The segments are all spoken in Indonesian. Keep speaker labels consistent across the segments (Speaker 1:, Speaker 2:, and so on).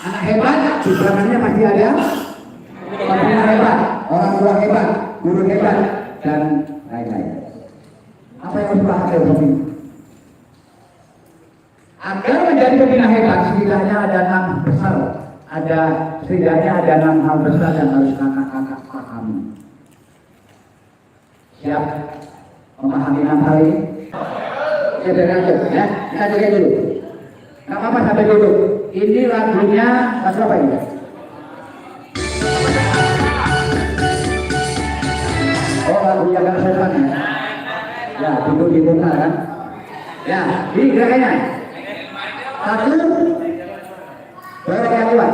Speaker 1: Anak hebat, di belakangnya pasti ada pembina hebat, orang tua hebat, guru hebat, dan lain-lain. Apa yang harus dipahami oleh pembina? Agar menjadi pembina hebat, setidaknya ada 6 besar, setidaknya ada 6 hal besar yang harus kakak-kakak pahami. Siap memahami 6 hal ini? Ya, lanjut ya, kita jaga dulu. Nggak apa-apa sampai dulu. Ini lagunya lagu apa ini? Oh, lagu Jaga Setan ya. Ya, tunggu di muka kan. Ya, ini gerakannya. 1, dorong yang kuat.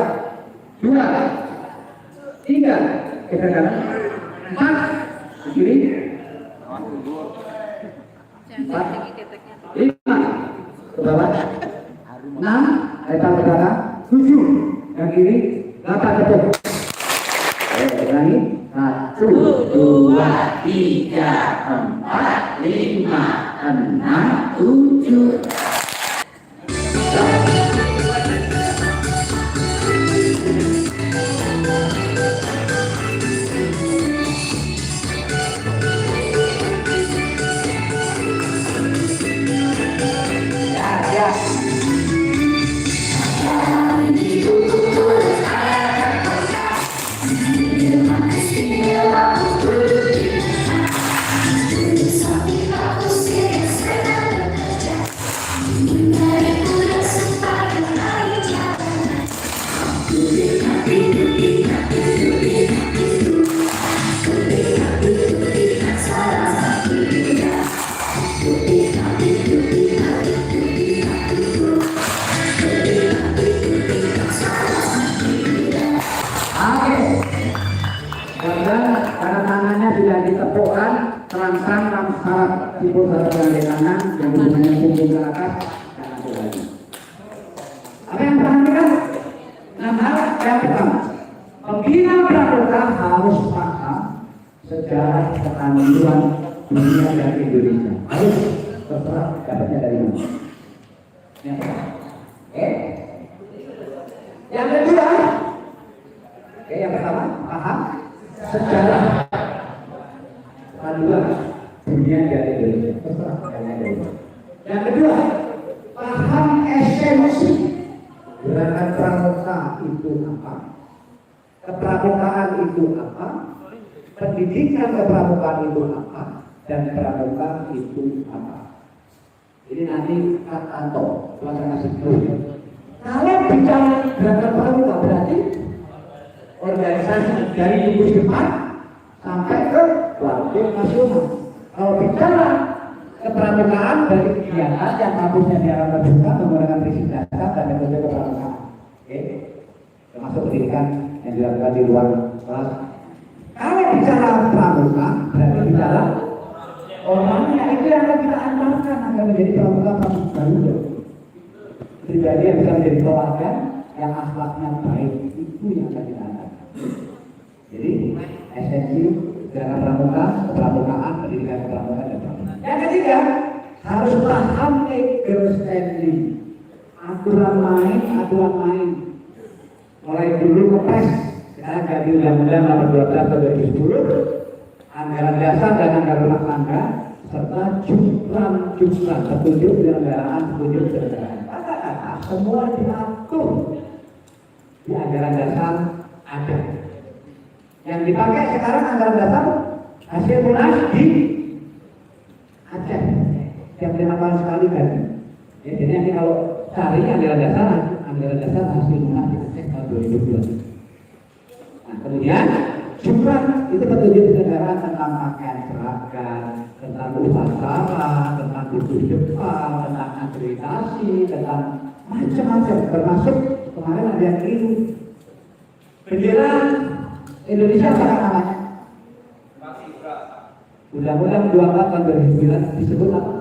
Speaker 1: 2, 3, ke kanan. 4, ke kiri. 4, 5, ke bawah. 6, lebar ke belakang. 7, yang kiri. 8, tepuk. Ulangi. 1, 2, 3, 4, 5, 6, 7. Terang-terang syarat tipe syarat yang kanan yang hubungannya punggung ke atas dan lanjut lagi. Apa yang perhatikan? 6 hal. Yang pertama, pembina pramuka harus paham sejarah ketanduan dunia dan Indonesia. Harus terserah dapatnya dari mana. Yang kedua, yang pertama paham sejarah ketanduan dunia dari Indonesia. Terserah dapatnya dari mana. Yang kedua, paham esensi gerakan pramuka itu apa, kepramukaan itu apa, pendidikan kepramukaan itu apa, dan pramuka itu apa. Ini nanti Kak Anto pelaksana sebelum. Kalau bicara gerakan pramuka berarti organisasi dari minggu depan sampai ke waktu nasional. Kalau bicara kepramukaan dari kegiatan yang kampusnya di alam terbuka menggunakan prinsip dasar dan metode kepramukaan, termasuk pendidikan yang dilakukan di luar kelas. Kalau bicara pramuka berarti bicara orangnya itu yang akan kita antarkan agar menjadi pramuka baru. Pribadi yang bisa menjadi teladan, yang akhlaknya baik, itu yang akan kita antarkan. Jadi esensi gerakan pramuka, kepramukaan, pendidikan kepramukaan dan pramuka. Yang ketiga, harus paham legal standing, aturan main. Mulai dulu kepres, sekarang jadi undang-undang nomor 12 tahun 2010, anggaran dasar dan anggaran rumah tangga, serta jukran petunjuk penyelenggaraan. Kata-kata semua diatur di anggaran dasar ada. Yang dipakai sekarang anggaran dasar hasil munas di Aceh yang 5 tahun sekali kan. Ya, jadi nanti kalau cari anggaran dasar hasil munas di Aceh tahun 2012. Nah, kemudian juga itu petunjuk penyelenggaraan tentang pakaian seragam, tentang upacara, tentang buku Jepang, tentang akreditasi, tentang macam-macam, termasuk kemarin ada yang keliru. Bendera Indonesia apa namanya? Undang-Undang 24 tahun 2009 disebut apa?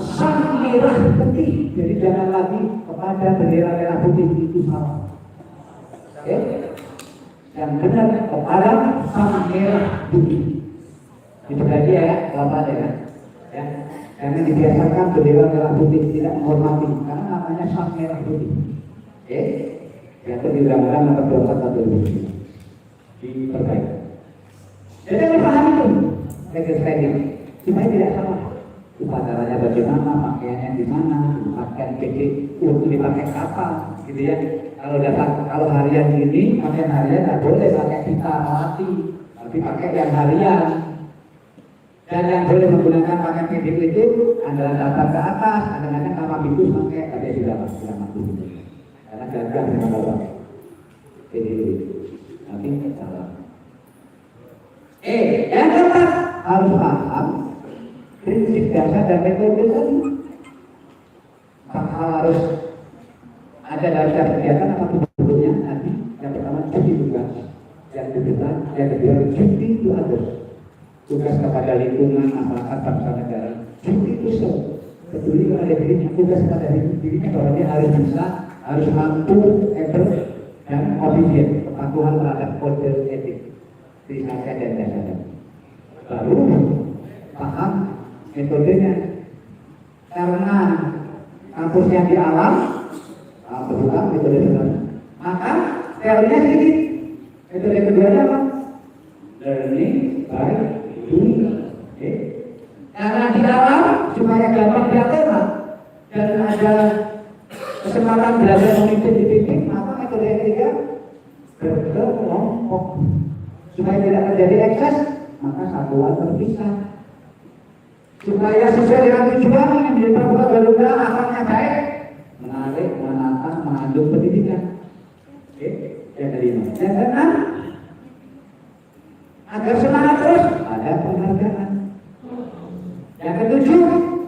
Speaker 1: Sang merah putih. Jadi jangan lagi kepada bendera merah putih, itu salah. Oke? Yang benar kepada sang merah putih. Itu tadi ya, Bapak ya. Ya. Jangan dibiasakan bendera merah putih tidak menghormati, karena namanya sang merah putih. Oke? Yang di Undang-Undang Nomor 21 diperbaiki. Jadi harus paham itu legal standing supaya tidak salah. Upacaranya bagaimana, pakaiannya di mana, pakaian PD untuk dipakai kapan, gitu ya. Kalau harian ini pakaian harian tidak boleh pakai pita mati, tapi pakai yang harian. Dan yang boleh menggunakan pakaian PD itu adalah daftar ke atas, kadang-kadang kapal itu pakai ada tidak mampu. Karena gagah dengan bawah. Jadi nanti salah. Yang keempat harus paham prinsip dasar dan metode tadi. Harus ada dasar kegiatan apa bentuknya nanti. Yang pertama cuti tugas, yang kedua cuti itu ada tugas kepada lingkungan, masyarakat, bangsa negara. Cuti itu peduli kepada dirinya, tugas kepada dirinya bahwa dia harus bisa, harus mampu, able dan obedient, kepatuhan terhadap kode etik di dan dasar. Baru paham metodenya. Karena kampusnya di alam, berulang metode sebenarnya. Maka teorinya sedikit. Metode keduanya apa? Learning by doing. Karena di alam supaya gampang diatur dan ada kesempatan belajar memimpin dipimpin, maka metode yang ketiga berkelompok. Supaya tidak terjadi ekses, maka satuan terpisah. Supaya sesuai dengan tujuan yang diperbuat garuda akalnya baik, menarik, menantang, mengandung pendidikan. Yang kelima. Yang keenam, agar semangat terus ada penghargaan. Yang ketujuh,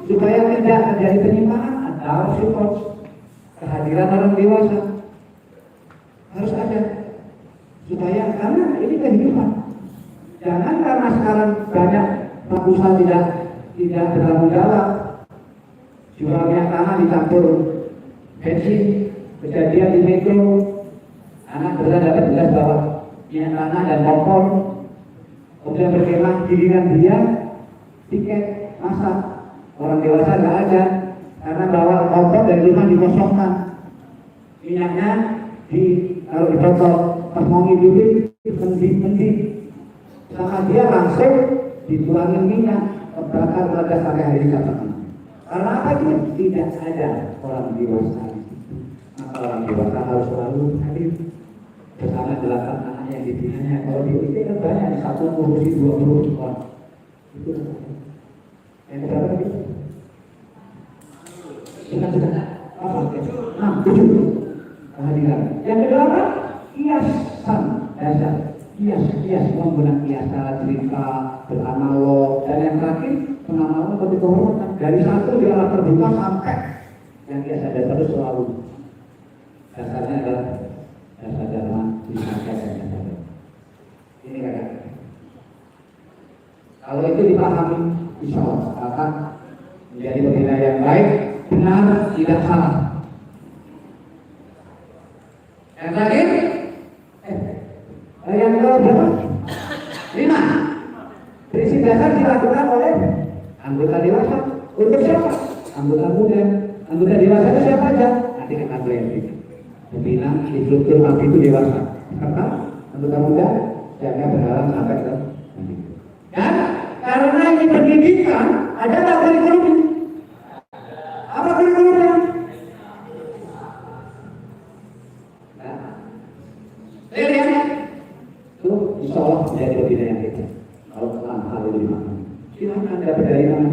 Speaker 1: supaya tidak terjadi penyimpangan atau support. Kehadiran orang dewasa harus ada. Supaya karena ini kehidupan. Jangan karena sekarang banyak perusahaan tidak bertanggung jawab, jualnya tanah dicampur bensin, kejadian di Metro, anak berat dapat jelas bahwa minyak tanah dan kompor, kemudian berkemah giliran dia tiket masak, orang dewasa nggak ada karena bawa kompor dari rumah dikosongkan, minyaknya kalau di botol pas mau ngidupin mendidih sama dia langsung dituangin minyak terbakar pada sampai hari Sabtu. Karena apa itu? Tidak ada orang dewasa. Maka orang dewasa harus selalu hadir bersama 8 anak yang dibinanya. Kalau di UIT kan banyak, satu ngurusi 20 orang. Itu yang berapa lagi? Sudah. Apa? 7 kehadiran. Yang kedua apa? Kiasan dasar. Kias menggunakan kiasan, cerita, beranalog, dan yang terakhir pengamalnya seperti kehormatan. Dari satu di alam terbuka sampai yang kiasan dasar itu selalu dasarnya adalah dasar dharma, wisata dan dasar. Ini kan? Kalau itu dipahami, insya Allah akan menjadi pembina yang baik, benar, tidak salah. Yang terakhir, yang berapa? 5. Prinsip dasar dilakukan oleh anggota dewasa. Untuk siapa? Anggota muda. Anggota dewasa itu siapa aja? Nanti akan belajar. Pembina instruktur abdi itu dewasa. Serta anggota muda jangan berhalang sampai ke dan karena ini pendidikan, ada tak kurikulum? Apa kurikulumnya? Lihat. Insya Allah menjadi pembina yang kita. Kalau hal itu dimakan, silakan dapat dari mana?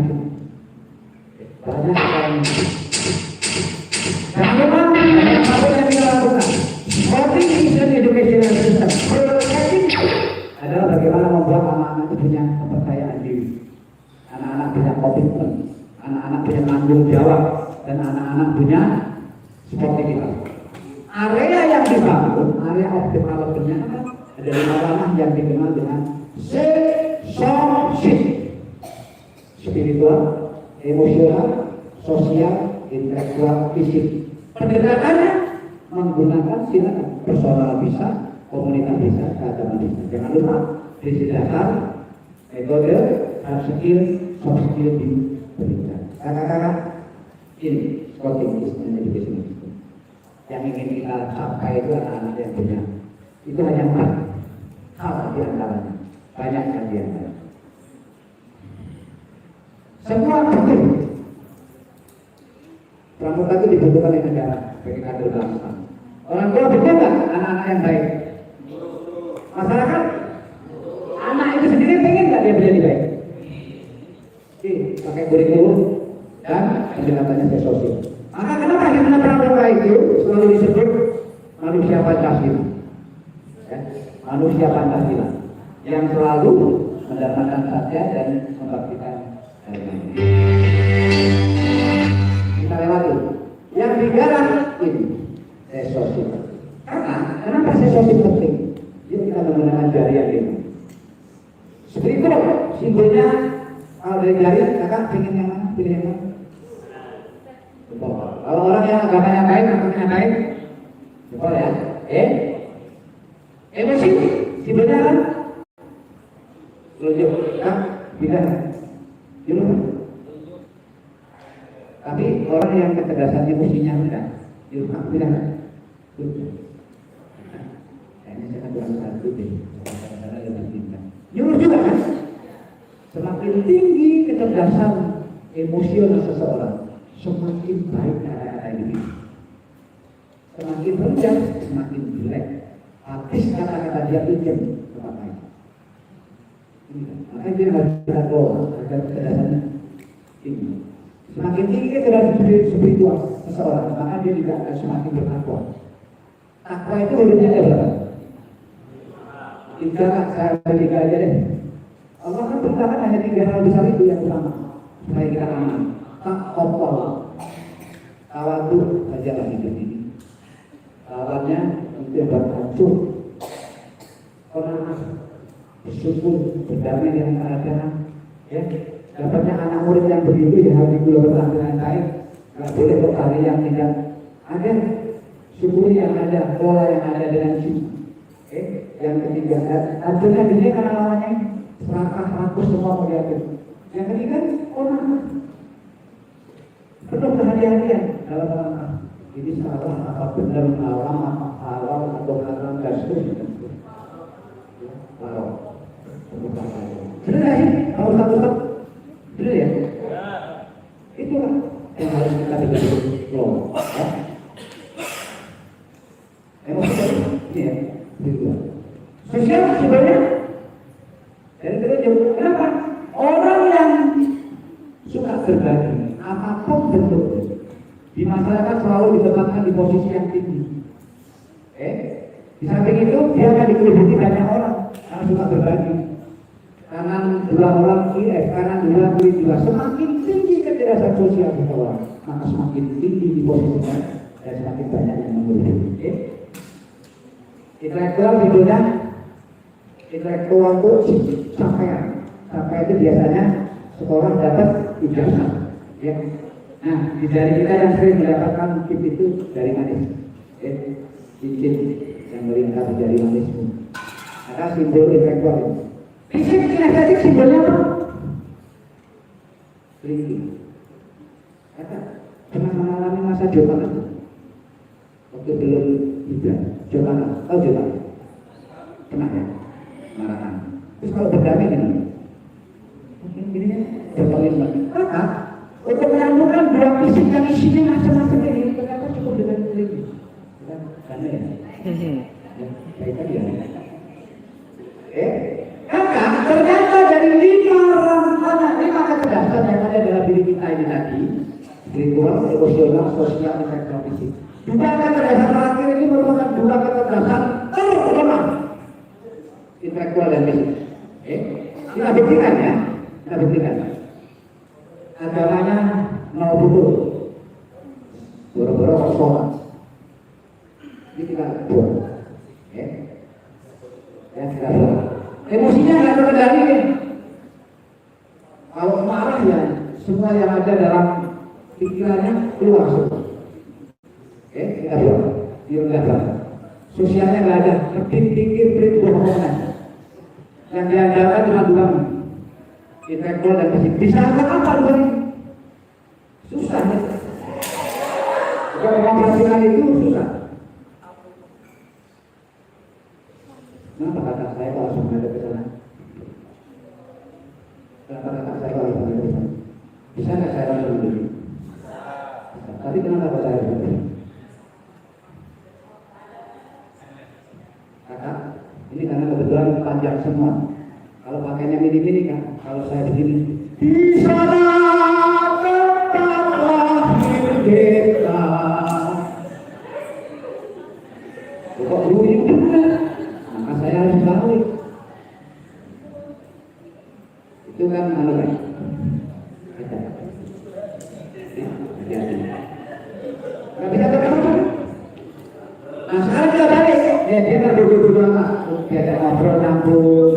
Speaker 1: Banyak sekali. Dan memang apa yang kita lakukan, voting is an educational system. Adalah bagaimana membuat anak-anak itu punya kepercayaan diri, anak-anak punya komitmen, anak-anak punya tanggung jawab, dan anak-anak punya sportivitas. Area yang dibangun, area of development-nya ada 5 ranah yang dikenal dengan spiritual, emosional, sosial, intelektual, fisik. Pendekatannya menggunakan silakan personal bisa, komunitas bisa, keagamaan bisa. Jangan lupa prinsip dasar, metode, hard skill, soft skill diberikan. Kakak-kakak, ini scouting is an education system. yang ingin kita capai itu anak-anak yang punya. Itu hanya 4 hal di antaranya. Banyak yang di antara. Semua penting. Pramuka itu dibutuhkan oleh negara bagi kader bangsa. Orang tua betul nggak anak-anak yang baik? Masyarakat, anak itu sendiri pengen nggak dia menjadi baik? Pakai kurikulum dan pendekatannya sosial. Maka kenapa himna pramuka itu selalu disebut manusia Pancasila? Ya, manusia Pancasila yang selalu mendapatkan satya dan membaktikan kita lewati. Yang digarap ini sosial. Kenapa sosial penting? Jadi kita menggunakan jari yang ini. Seperti itu simbolnya. Kalau dari jari, kakak ingin yang mana? Pilih yang mana? Kalau orang yang agamanya baik, agamanya baik, betul ya? Emosi, simbolnya kan? Telunjuk, kan? Bidang, juluh. Tapi orang yang kecerdasan emosinya rendah, juluh, bidang, juluh. Kayaknya saya kan kurang satu deh. Juluh juga kan? Semakin tinggi kecerdasan emosional seseorang, semakin baik kata-kata ini. Semakin rendah, semakin jelek. Habis kata-kata dia pinjam tempat lain. Makanya dia harus kita kelola agar kecerdasannya tinggi. Semakin tinggi kecerdasan spiritual seseorang, maka dia juga akan semakin bertakwa. Takwa itu hurufnya berapa? 3, saya beri 3 aja deh. Allah kan bertahan hanya 3 hal besar itu yang utama supaya kita aman. Taqwa, tawadhu saja lagi begini. Lawannya itu yang berhancur. Qanaah, bersyukur, berdamai dengan keadaan. Ya, dapatnya anak murid yang begitu ya harus dikelola dengan baik. Nggak boleh berkali yang tidak ada. Syukuri yang ada, kelola yang ada dengan syukur. Yang ketiga, hancurnya dunia karena lawannya serakah, rakus, semua mau diatur. Yang ketiga, orang penuh kehati-hatian dalam langkah. Ini salah apa benar, haram apa halal atau haram dan seterusnya. Benar ya sih? Kalau satu-satu, benar ya? Itulah yang harus kita kelola. Emosi ini ya, itu. Sosial sebenarnya dari terjun. Kenapa? Orang yang suka berbagi, apapun bentuknya, di masyarakat selalu ditempatkan di posisi yang tinggi. Di samping itu dia akan dikelilingi banyak orang yang suka berbagi. Kanan 2 orang kiri, kanan 2 kiri 2. Semakin tinggi kecerdasan sosial seseorang, maka semakin tinggi di posisinya dan semakin banyak yang mengelilingi. Intelektual judulnya intelektual itu capaian. Capaian itu biasanya sekolah dapat ijazah. Ya. Nah, di jari kita yang sering mendapatkan tip itu dari manis. Cincin yang melingkar di jari manismu. Ada simbol intelektual itu. Fisik kinestetik simbolnya apa? Tinggi. Kata, pernah mengalami masa jombang waktu belum juga jombang. Tahu jombang? Pernah ya? Marahan. Terus kalau berdamai gimana? Mungkin gini ya, jombangin lagi. Karena untuk menyambungkan 2 fisik yang isinya macam-macam ini ternyata cukup dengan tinggi. Karena ya, baik tadi ya. Kakak, ternyata dari 5 kecerdasan yang ada dalam diri kita ini tadi, spiritual, emosional, sosial, intelektual, fisik. 2 kecerdasan terakhir ini merupakan 2 kecerdasan terlemah, intelektual dan fisik. Kita buktikan ya, kita buktikan. Agamanya mau betul, boro-boro sholat. Ini kita buat, ya kita buat. Emosinya nggak terkendali nih. Kalau marah ya semua yang ada dalam pikirannya keluar semua. Kita buat, direndah. Sosialnya nggak ada, lebih pikir bohongan. Yang diandalkan cuma 2, intelektual dan fisik. Bisa apa 2 ini? Susah ya. Kalau mengoperasikan itu susah. Kenapa kata saya kalau langsung menghadap ke sana? Kenapa kata saya kalau langsung menghadap ke sana? Bisa nggak saya langsung berdiri? Bisa. Tapi kenapa saya harus berdiri? Kakak, ini karena kebetulan panjang semua. Kalau pakainya mini-mini kan, kalau saya begini, di sana tempat lahir kita. Kok bunyi juga? Maka saya harus balik. Itu kan anu kan? Nggak bisa terus. Nah sekarang kita balik. Dia terduduk-duduk lah. Dia ada ngobrol nyambung.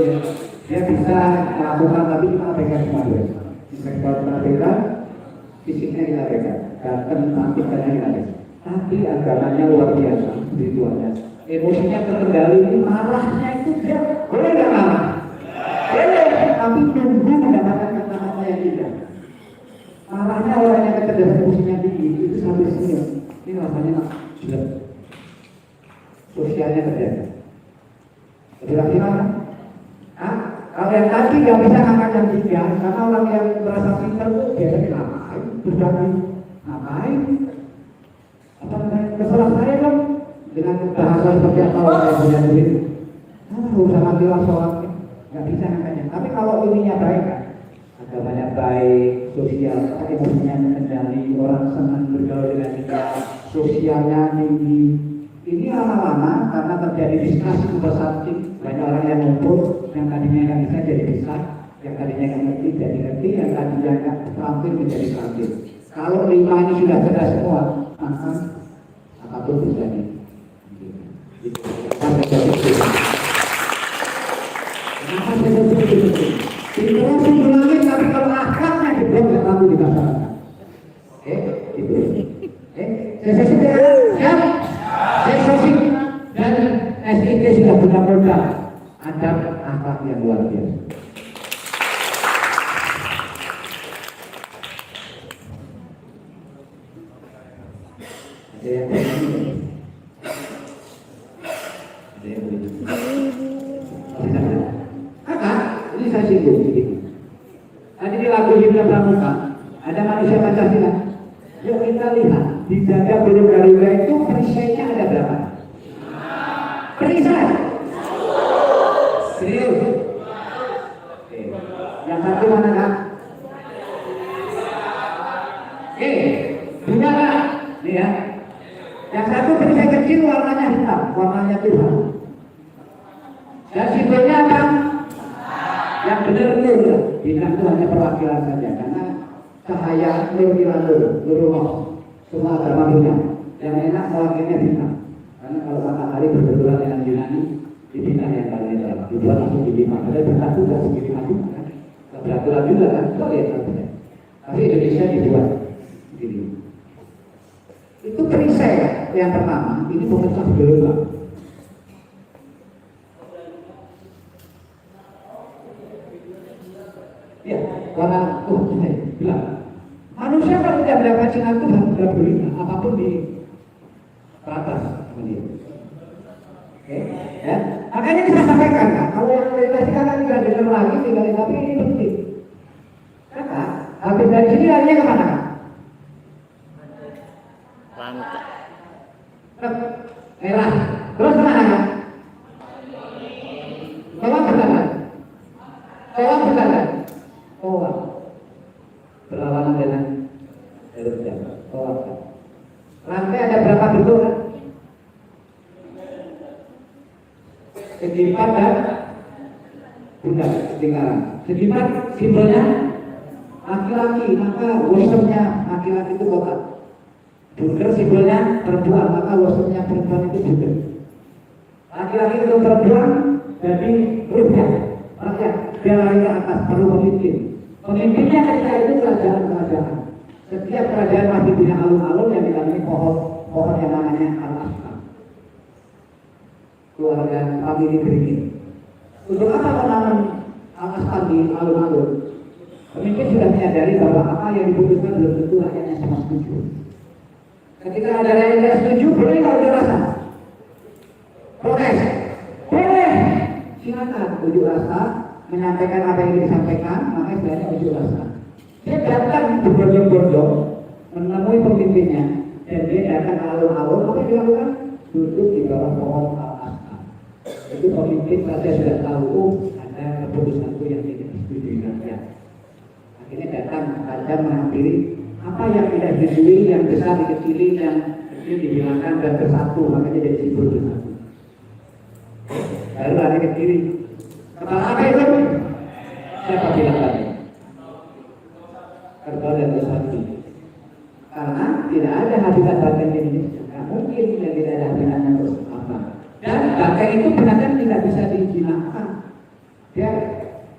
Speaker 1: Dia bisa melakukan, tapi kita pegang semua dulu. Inspektor kita pegang, fisiknya kita pegang, datang tampilkannya kita pegang. Tapi agamanya luar biasa, spiritualnya. Emosinya terkendali, ini marahnya itu dia boleh nggak marah? Boleh, tapi tunggu mendapatkan kata-kata yang indah. Marahnya orang yang kecerdasan emosinya tinggi itu sambil senyum. Ini rasanya jelas. Sosialnya terjaga. Sudah gimana? Kalau yang tadi nggak bisa ngangkat yang tiga, karena orang yang merasa pintar itu biasanya ngapain, berbagi, ngapain? Apa namanya? Kesalah saya kan dengan bahasa seperti apa saya punya duit. Urusan mati sholatnya nggak bisa ngangkatnya. Tapi kalau ininya baik kan, agamanya baik, sosial, emosinya terkendali, orang senang bergaul dengan kita, sosialnya tinggi. Ini lama-lama karena terjadi diskusi bersatu, banyak orang yang ngumpul, yang tadinya nggak bisa jadi bisa, yang tadinya nggak ngerti jadi ngerti, yang tadinya nggak terampil menjadi terampil. Kalau 5 ini sudah cerdas semua, maka apapun bisa nih. Kenapa saya begitu? Interaksi berlangit, tapi kalau akarnya dibuat nggak mampu dikatakan. Itu. Sesi siap. Sesosik dan SIT sudah benar-benar ada akhlak yang luar biasa. Ada yang begini. Ada yang begini. Kakak, ini saya singgung begini. Tadi di lagu Himna Pramuka ada manusia Pancasila. Yuk kita lihat di jaga Gunung Garuda itu perisainya ada berapa? Perisai? Serius? Yang satu mana kak? Punya kak? Nih ya. Yang satu perisai kecil warnanya hitam, warnanya Tuhan. Dan simbolnya apa? Yang benar nur. Bintang itu hanya perwakilan saja, karena cahaya nur roh. Semua agama punya. Yang enak mewakilnya bintang. Karena kalau matahari berbenturan dengan Yunani, di bintang yang paling netral. Dibuat langsung di bintang. Ada bintang juga segini maju kan? Beraturan juga kan? Kok lihat katanya. Tapi Indonesia dibuat begini. Itu perisai yang pertama. Ini pemecah gelombang. Ya, karena Tuhan bilang. Manusia kalau tidak mendapat sinar Tuhan sudah berita apapun di atas sama dia. Oke, ya. Makanya kita sampaikan kan, kalau yang meditasi kakak tinggal dengar lagi, tinggal tapi ini penting. Kakak, habis dari sini larinya kemana kak?
Speaker 2: Lantai.
Speaker 1: Merah. Terus kemana kak? Tolong bertahan. Tolong bertahan. Tolong. Berlawanan dengan erupsi. Tolak. Lantai ada berapa bentuk kan? Segi 4 dan budak lingkaran. Segi 4 simbolnya laki-laki, maka wosemnya laki-laki itu kotak. Buder simbolnya perempuan, maka wosemnya perempuan itu buder. Laki-laki itu perempuan, jadi ruhnya rakyat. Dia lari ke atas, perlu pemimpin. Pemimpinnya ketika itu kerajaan-kerajaan. Setiap kerajaan masih punya alun-alun yang dilalui pohon yang namanya al-asqam. Keluarga famili beringin. Untuk apa menanam al-asqam di alun-alun? Pemimpin sudah menyadari bahwa apa yang dibutuhkan belum tentu rakyatnya semua setuju. Ketika ada rakyat yang setuju, boleh nggak udah rasa? Protes? Boleh. silakan unjuk rasa, menyampaikan apa yang disampaikan, maka istilahnya unjuk rasa. Dia datang berbondong-bondong menemui pemimpinnya, dan dia datang alun-alun, apa yang dilakukan? Duduk di bawah pohon al-asqa. Itu pemimpin saja sudah tahu, ada keputusanku yang tidak disetujui rakyat. Akhirnya datang raja mengambil apa yang tidak disetujui, yang besar dikecilin, yang kecil dihilangkan dan bersatu, makanya jadi simbol bersatu. Lalu lari ke kiri. Kepala apa itu? Siapa bilang tadi? Kerbau dan bersatu. Karena tidak ada habitat banteng di Indonesia. Tidak mungkin yang tidak ada habitatnya bersama. Dan banteng itu binatang tidak bisa dijinakkan. Dia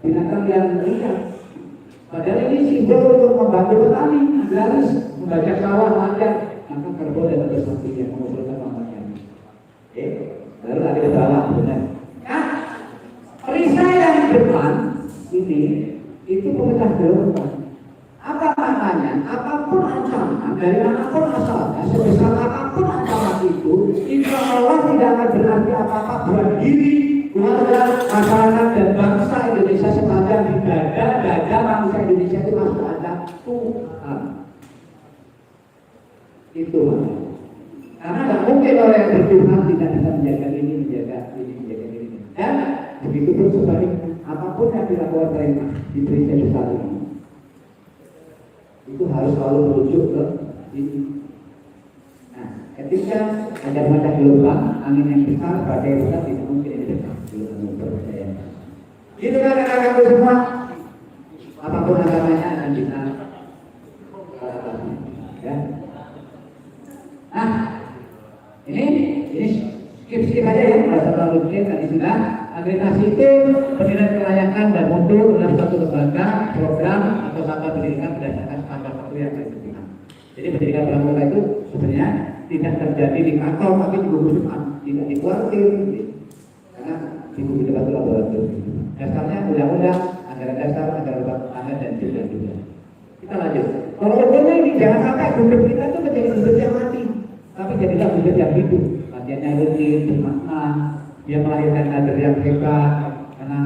Speaker 1: binatang yang liar. Padahal ini simbol untuk membantu petani, agraris, membaca sawah, ladang. Maka kerbau dan bersatu yang mengumpulkan mamanya. Lalu ada ke bawah, benar. Nah, perisai yang depan ini itu pemecah gelombang. Apa maknanya? Apapun ancaman dari manapun asalnya, sebesar apapun ancaman itu, insya Allah tidak akan berarti apa-apa buat diri, keluarga, masyarakat dan bangsa Indonesia sepanjang di dada manusia Indonesia itu masih ada Tuhan. Itu maknanya. Karena tidak mungkin orang yang bertuhan tidak bisa menjaga ini, menjaga ini. Dan begitu pun sebaliknya, apapun yang dilakukan perintah di Indonesia besar ini, itu harus selalu merujuk ke ini. Nah, ketika ada mata gelombang, angin yang besar, badai besar, tidak mungkin ini besar. Percaya. Gitu kan anak-anakku semua, apapun agamanya akan bisa ya. Nah, ini skip aja ya, nggak terlalu skip tadi sudah. Akreditasi itu penilaian kelayakan dan mutu dalam satu lembaga, program atau satuan pendidikan berdasarkan standar waktu yang ditentukan. Jadi pendidikan pramuka itu sebenarnya tidak terjadi di kantor, tapi di gugus tugas, tidak di kuartir, karena di gugus tugas itu laboratorium. Dasarnya undang-undang, anggaran dasar, anggaran rumah tangga dan juga. Kita lanjut. Kalau ukurnya ini jangan sampai gugus kita itu menjadi gugus yang mati, tapi jadilah gugus yang hidup. Latihannya rutin, bermakna. Dia melahirkan kader yang hebat karena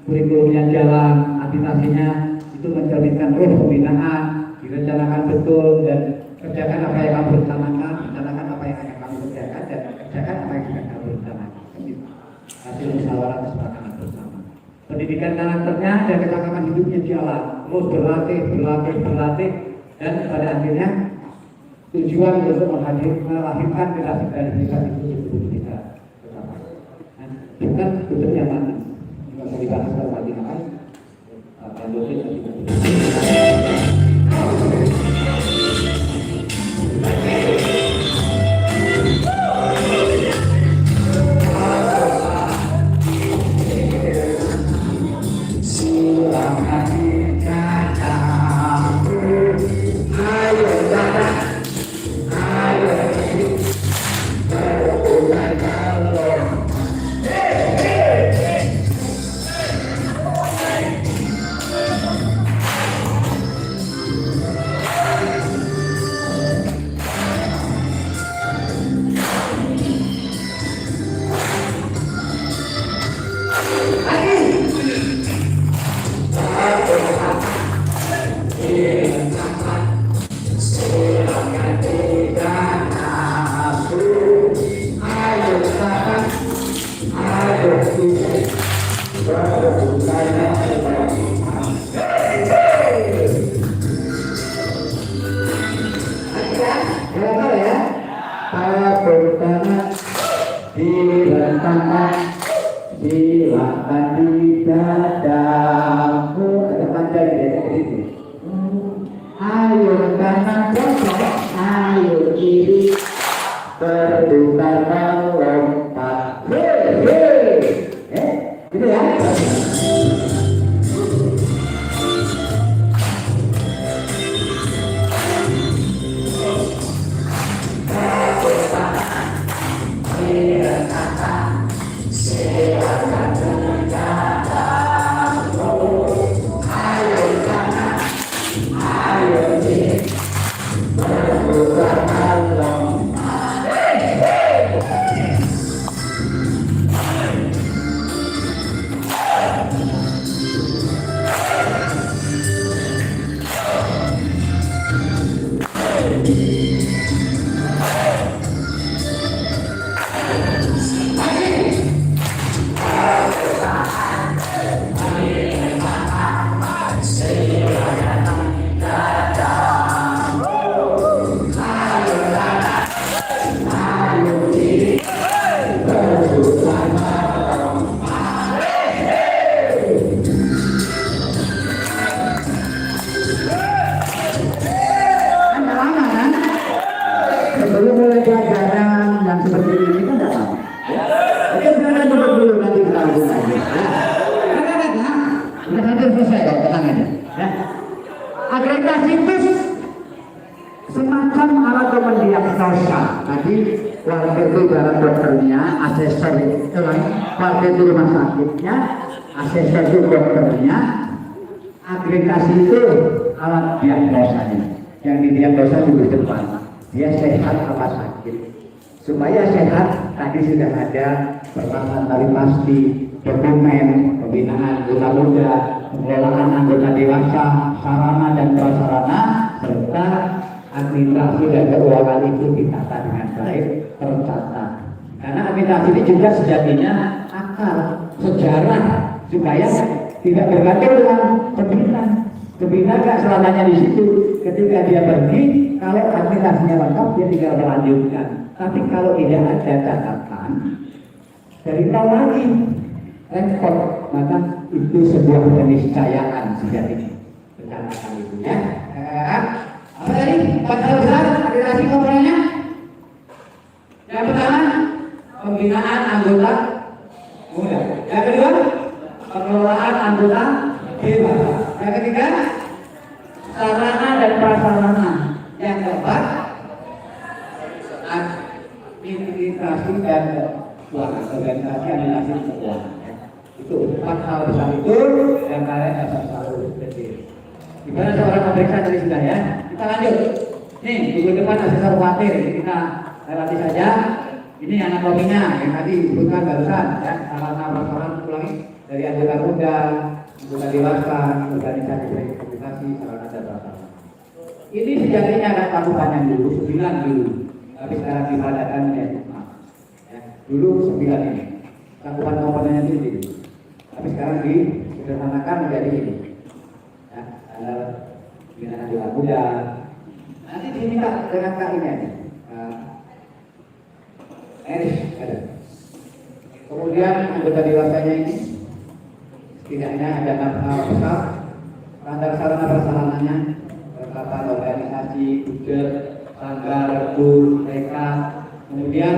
Speaker 1: kurikulumnya jalan, akreditasinya itu mencerminkan roh pembinaan, direncanakan betul dan kerjakan apa yang kamu rencanakan, rencanakan apa yang akan kamu kerjakan dan kerjakan apa yang akan kamu rencanakan. Hasil musyawarah kesepakatan bersama. Pendidikan karakternya dan kecakapan hidupnya jalan, terus berlatih dan pada akhirnya tujuan untuk melahirkan generasi itu kita. Bukan betul yang mana juga mau dibahas lagi namanya lanjutin
Speaker 2: tahu gunanya. Udah hampir selesai kok, tenang aja. Ya. Agregasi itu semacam alat mendiagnosa. Tadi warga itu ibarat dokternya, asesor itu warga itu rumah sakitnya, asesor itu dokternya, agregasi itu alat diagnosanya. Yang didiagnosa di depan, dia sehat apa sakit. Supaya sehat, tadi sudah ada pertama kali pasti dokumen pembinaan anggota muda, pengelolaan anggota dewasa, sarana dan prasarana, serta administrasi dan keuangan itu ditata dengan baik, tercatat. Karena administrasi ini juga sejatinya akar sejarah supaya tidak bergantung dengan pembina. Pembina nggak selamanya di situ. Ketika dia pergi, kalau administrasinya lengkap dia tinggal melanjutkan. Tapi kalau tidak ada catatan, dari nol lagi repot, maka itu sebuah keniscayaan sejatinya. Catatan itu ya. Apa tadi? 4 hal besar administrasi komponennya. Yang pertama, pembinaan anggota muda. Yang kedua, pengelolaan anggota dewasa. Yang ketiga, sarana dan prasarana. Yang keempat, administrasi dan keuangan, organisasi administrasi keuangan. Itu 4 hal besar itu yang kalian harus selalu detil. Gimana seorang pemeriksa tadi sudah ya? Kita lanjut. Nih, minggu depan asesor khawatir, kita lewati saja. Ini anatominya yang tadi disebutkan barusan ya, sarana ulangi dari anggota muda, anggota dewasa, organisasi organisasi, sarana dan prasarana. Ini sejatinya ada cakupannya dulu 9 dulu, tapi sekarang dipadatkan menjadi 4. Ya, dulu 9 ini cakupan komponennya itu, tapi sekarang disederhanakan menjadi ini. Ya, dengan anggota muda. Nanti diminta dengan kak ini aja. Eris ada. Kemudian anggota dewasanya ini setidaknya ada 6 hal besar. Standar sarana prasarananya, penerapan organisasi, budget, sanggar, rekrut, mereka. Kemudian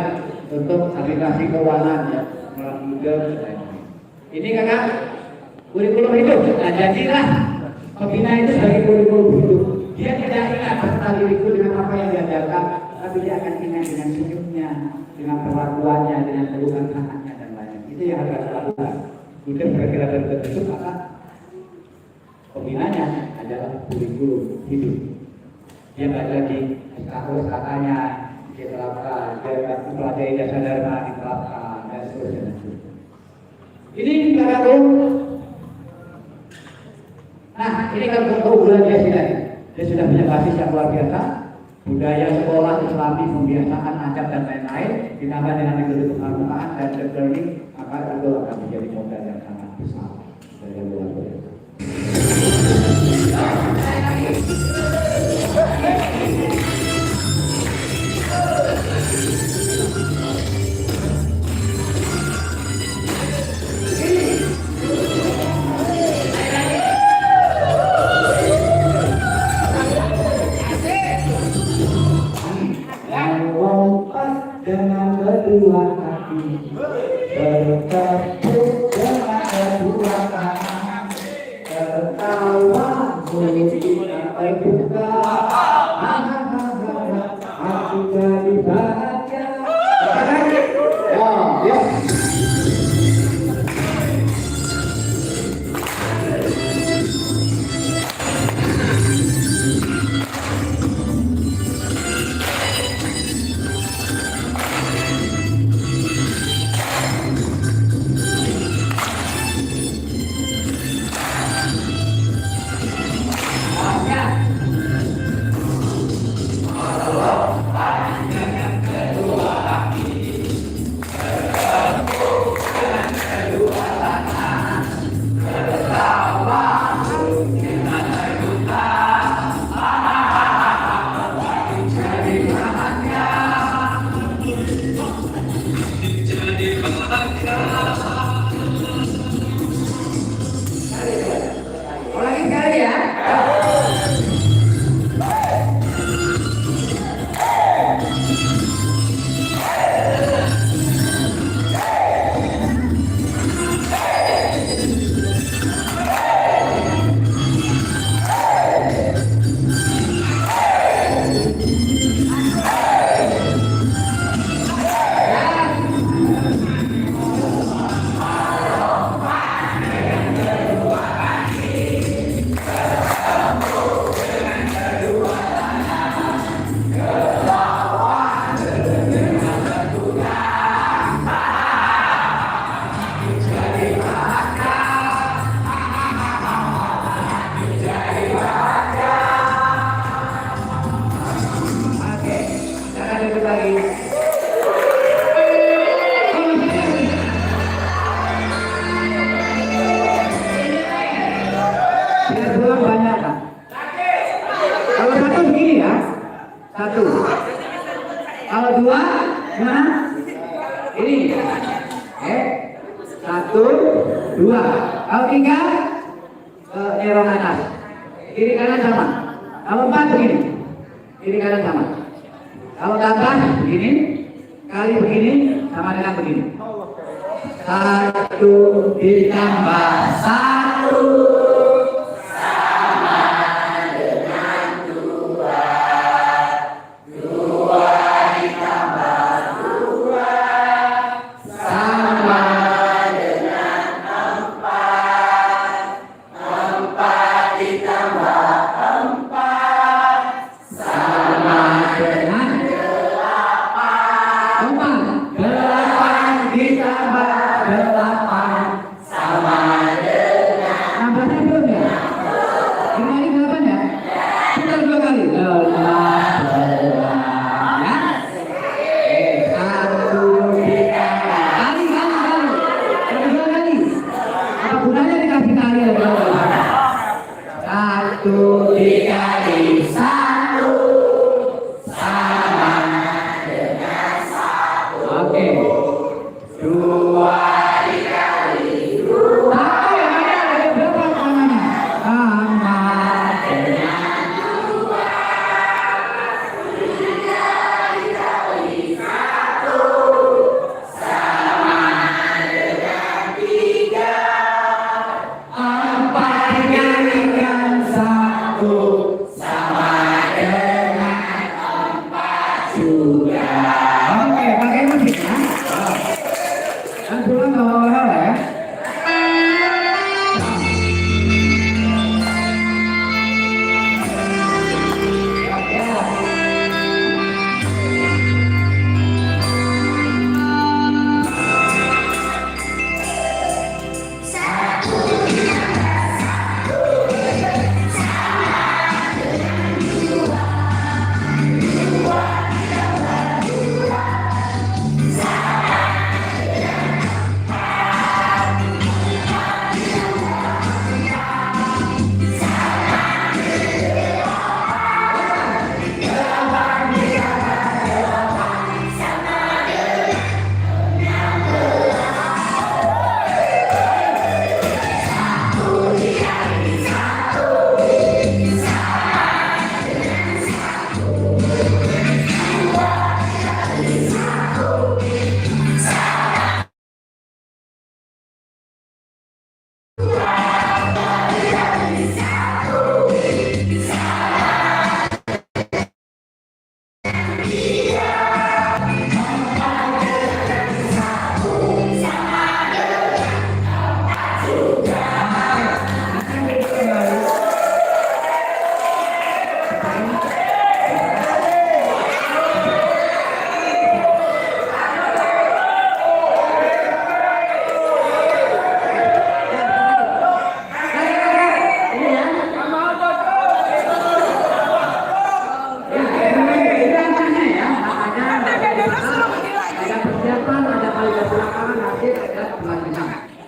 Speaker 2: untuk aplikasi keuangan ya, melalui budget. Ini kakak kurikulum hidup. Nah, jadilah pembina itu sebagai kurikulum hidup. Dia tidak ingat tentang diriku dengan apa yang diajarkan, tapi dia akan ingat dengan senyumnya, dengan perlakuannya, dengan pelukan anaknya dan lain-lain. Itu yang harus dilakukan. Kemudian kira-kira terbentuk maka pembinanya adalah kurikulum hidup. Dia belajar lagi SKO-SKK-nya diterapkan, dia mempelajari dasar dharma diterapkan dan seterusnya. Ini kakak tuh. Nah, ini kan keunggulan dia sudah punya basis yang luar biasa. Budaya sekolah Islami, pembiasaan, adab dan lain-lain, ditambah dengan metode keharmonisan dan deep learning, maka itu akan menjadi modal yang sangat besar dan yang luar biasa. Dengan kedua kaki bertepuk dengan kedua tangan, tertawa sampai buka, aku jadi bahagia. Ya. Ulangi sekali ya. Satu, dua. Kalau tiga, dorong atas. Kiri kanan sama. Kalau empat begini. Kiri kanan sama. Kalau tambah begini, kali begini sama dengan begini. Satu ditambah satu sama dengan dua. Dua ditambah dua sama dengan empat. Empat ditambah empat sama dengan delapan. Delapan ditambah delapan sama dengan nambahnya belum ya? Ini delapan ya? Kita dua kali. Delapan ya? Satu ditambah kali. Dua kali. Apa gunanya dikasih kali ya? Satu dikali satu sama dengan satu. Oke. Dua dikali dua. Satu yang ada berapa namanya? Sama dengan dua. Tiga dikali satu sama dengan tiga. Empat dikalikan satu sama dengan empat juga. Oke, pakai musik ya. Dan pulang nggak mau ya.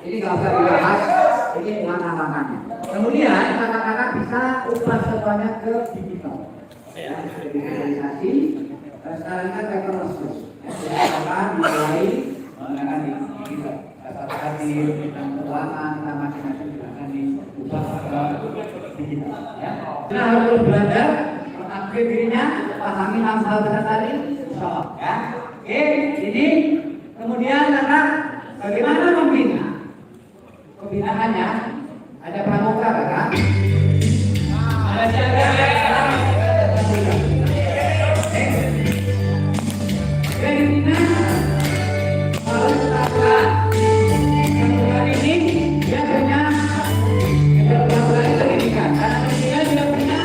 Speaker 2: Ini nggak usah dibahas, ini langkah-langkahnya. Kemudian kakak-kakak bisa ubah semuanya ke digital. Ya, digitalisasi. Sekarang kan paperless terus. Sekarang dimulai menggunakan digital. Data hadir, tentang keuangan, tentang macam-macam juga akan diubah ke digital. Ya. Kita harus belajar mengupgrade dirinya, pahami 6 hal tadi. Ya. Oke, ini kemudian kakak bagaimana membina? Pembinaannya ada pramuka kakak, ada jaga, bina harus kakak. Kemudian ini dia punya keterbatasan pendidikan, karena dia tidak punya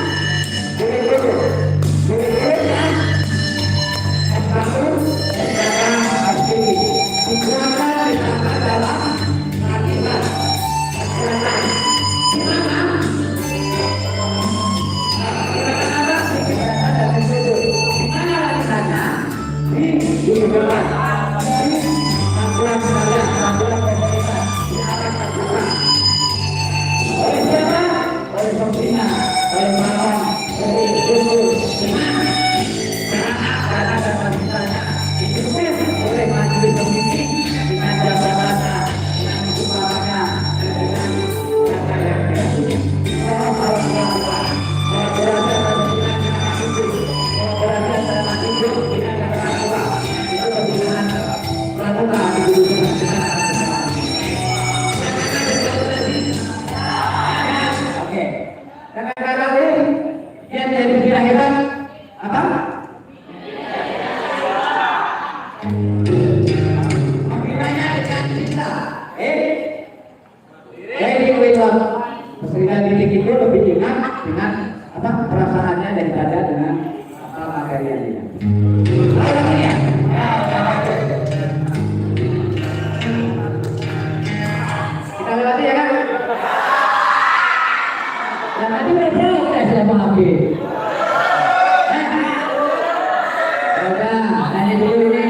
Speaker 2: dan status dan aktivitas digunakan dalam Jadi kalau keseringan titik itu lebih ingat dengan apa perasaannya daripada dengan apa materialnya. Kita lewati ya kan? Dan tadi mereka sudah mengambil. Udah, nanya dulu ini.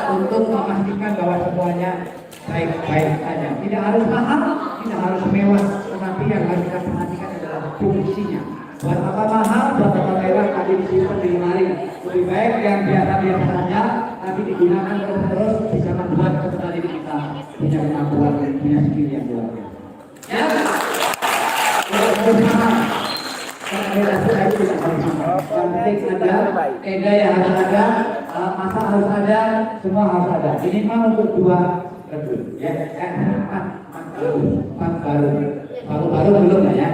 Speaker 2: Untuk memastikan bahwa semuanya baik-baik saja. Tidak harus mahal, tidak harus mewah, tetapi yang harus kita perhatikan adalah fungsinya. Buat apa mahal, buat apa mewah, tadi disimpan di lemari. Lebih baik yang biasa-biasa saja, tapi digunakan terus bisa membuat peserta didik kita punya kemampuan dan punya skill yang luar biasa. Ya, yang penting ada, tenda yang harus ada, masak harus ada, semua harus ada. Minimal untuk 2 rebus, ya. Baru belum ya.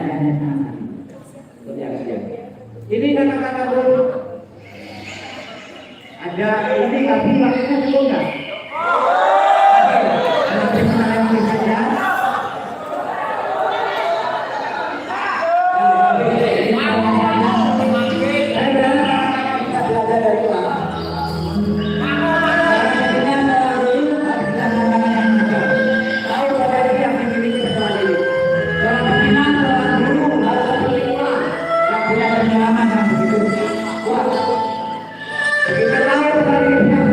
Speaker 2: Ini kata-kata dulu. Ada ini tapi waktunya belum nggak? Kita tahu dari yang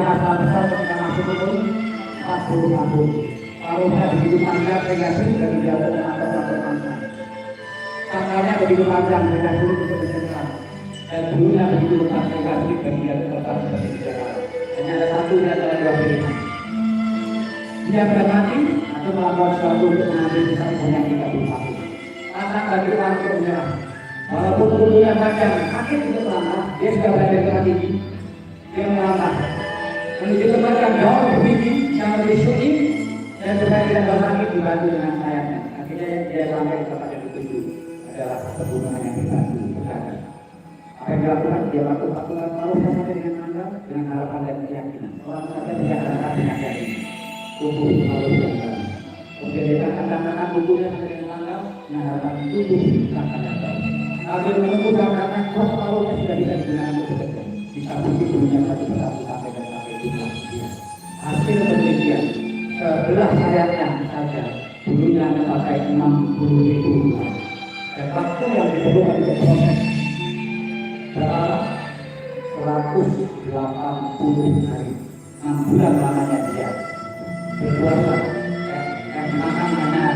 Speaker 2: asal besar ketika masuk pun 40 tahun. Paruhnya begitu panjang negasi dari jauh ke atas sampai panjang. Tangannya begitu panjang negasi untuk berjalan. Dan bulunya begitu lepas negasi dan dia tetap seperti berjalan. Hanya ada satu di antara dua pilihan. Dia bermati atau melakukan sesuatu untuk mengambil sisa yang 31. Anak bagi orang untuk menyerah. Walaupun bulunya panjang, sakit untuk melangkah, dia sudah berada di tempat tinggi. Dia melangkah menuju tempat yang jauh lebih tinggi, yang lebih suci, dan supaya tidak bersakit dibantu dengan sayapnya. Akhirnya dia sampai ke tempat yang dituju adalah pegunungan yang dibantu. Apa yang dilakukan? Dia masuk pasukan lalu sampai dengan anda dengan harapan dan keyakinan. Orang saja tidak akan dengan yakin. Tubuh lalu datang. Kemudian dia akan katakan tubuhnya sampai dengan anda dengan harapan tubuh akan datang. Lalu menunggu karena kos lalunya sudah bisa digunakan untuk bekerja. Bisa tubuhnya satu persatu sampai dan sampai jumlah. Hasil penelitian sebelah sayapnya saja dulunya mencapai 60.000 bulan. Dan waktu yang diperlukan untuk proses berapa? 180 hari. 6 bulan lamanya dia berpuasa dan makan hanya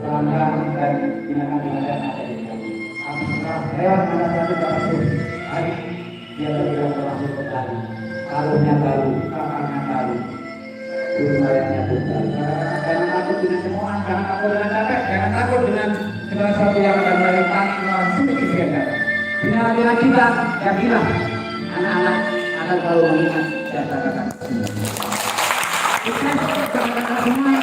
Speaker 2: serangga dan binatang-binatang ada di sana. Apakah hewan ada satu hari dia tidak termasuk kembali. Kalungnya baru, kakaknya baru, sayapnya bukan. Jangan takut dengan semua, jangan takut dengan capek, jangan takut dengan segala sesuatu yang akan melihat sulit diberikan. Bila kita, yakinlah anak-anak akan selalu mengingat dan katakan. Sukses, katakan semua,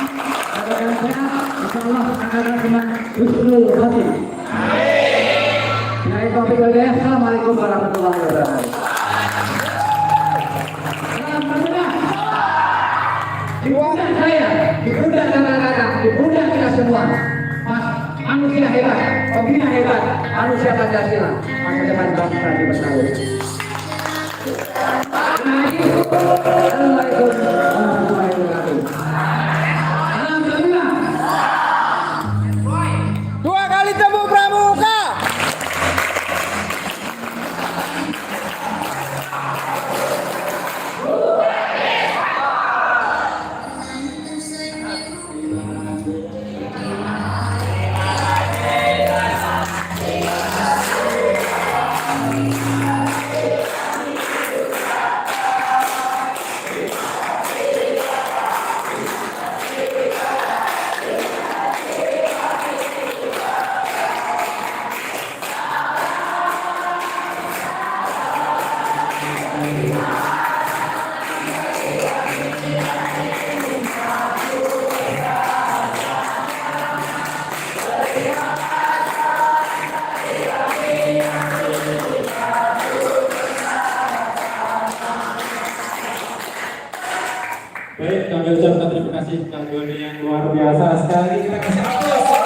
Speaker 2: katakan sehat, insyaallah katakan semua, husnul khotimah. Assalamualaikum warahmatullahi wabarakatuh. Diundang saya, diundang kakak-kakak, diundang kita semua. Mas, manusia hebat, pembina hebat, manusia Pancasila, masa depan bangsa di Betawi. Assalamualaikum warahmatullahi wabarakatuh. Alhamdulillah.
Speaker 3: Dua kali tepuk pramuka.
Speaker 4: Baik, kami ucapkan terima kasih kagum yang luar biasa sekali. Kita kasih aplaus.